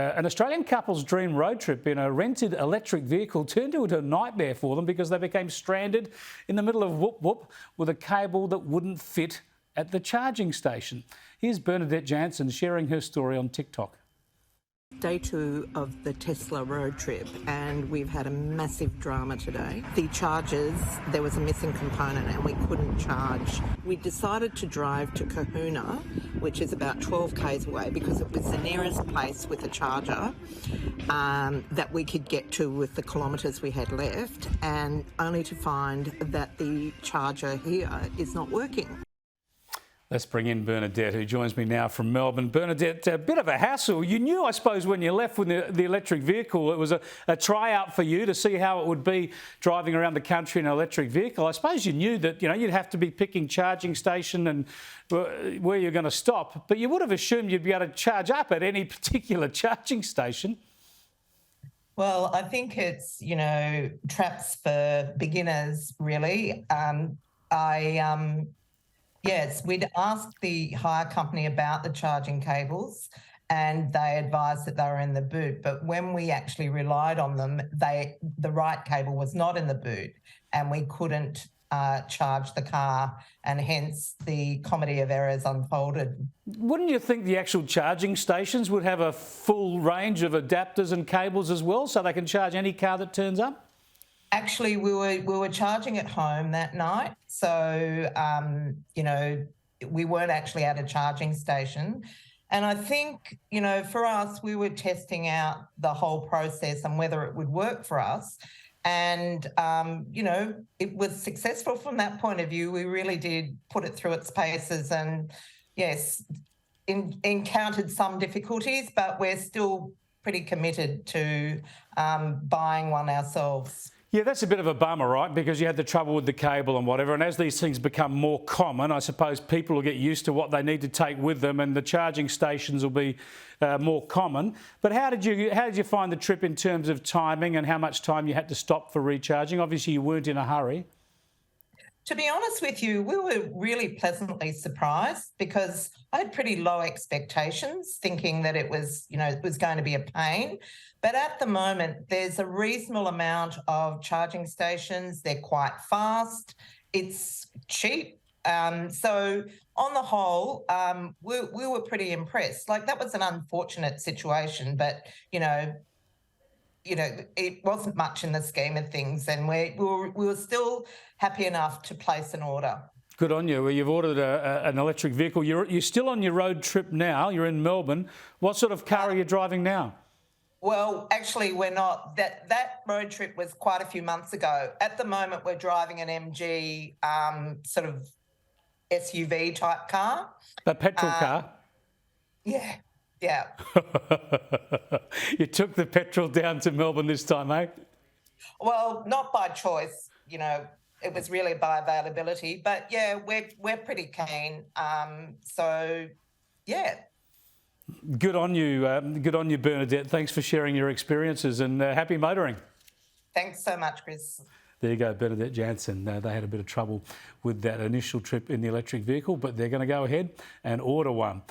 An Australian couple's dream road trip in a rented electric vehicle turned into a nightmare for them because they became stranded in the middle of Woop Woop with a cable that wouldn't fit at the charging station. Here's Bernadette Jansen sharing her story on TikTok. Day 2 of the Tesla road trip, and we've had a massive drama today. The chargers, there was a missing component and we couldn't charge. We decided to drive to Kahuna, which is about 12 k's away, because it was the nearest place with a charger that we could get to with the kilometres we had left, and only to find that the charger here is not working. Let's bring in Bernadette, who joins me now from Melbourne. Bernadette, a bit of a hassle. You knew, I suppose, when you left with the electric vehicle, it was a tryout for you to see how it would be driving around the country in an electric vehicle. I suppose you knew that, you'd have to be picking charging station and where you're going to stop, but you would have assumed you'd be able to charge up at any particular charging station. Well, I think it's, traps for beginners, really. Yes, we'd asked the hire company about the charging cables and they advised that they were in the boot. But when we actually relied on them, the right cable was not in the boot and we couldn't charge the car, and hence the comedy of errors unfolded. Wouldn't you think the actual charging stations would have a full range of adapters and cables as well, so they can charge any car that turns up? Actually, we were charging at home that night, so we weren't actually at a charging station. And I think, for us, we were testing out the whole process and whether it would work for us. And, it was successful from that point of view. We really did put it through its paces and, yes, encountered some difficulties, but we're still pretty committed to buying one ourselves. Yeah, that's a bit of a bummer, right? Because you had the trouble with the cable and whatever. And as these things become more common, I suppose people will get used to what they need to take with them, and the charging stations will be more common. But how did you find the trip in terms of timing and how much time you had to stop for recharging? Obviously, you weren't in a hurry. To be honest with you, we were really pleasantly surprised because I had pretty low expectations, thinking that it was going to be a pain. But at the moment, there's a reasonable amount of charging stations. They're quite fast. It's cheap. So on the whole, we were pretty impressed. Like, that was an unfortunate situation, but, it wasn't much in the scheme of things, and we were still happy enough to place an order. Good on you. Well, you've ordered an electric vehicle. You're still on your road trip now. You're in Melbourne. What sort of car are you driving now? Well, actually, we're not. That road trip was quite a few months ago. At the moment, we're driving an MG sort of SUV type car. A petrol car? Yeah. You took the petrol down to Melbourne this time, eh? Well, not by choice. It was really by availability. But yeah, we're pretty keen. So yeah. Good on you, Bernadette. Thanks for sharing your experiences, and happy motoring. Thanks so much, Chris. There you go, Bernadette Jansen. They had a bit of trouble with that initial trip in the electric vehicle, but they're going to go ahead and order one.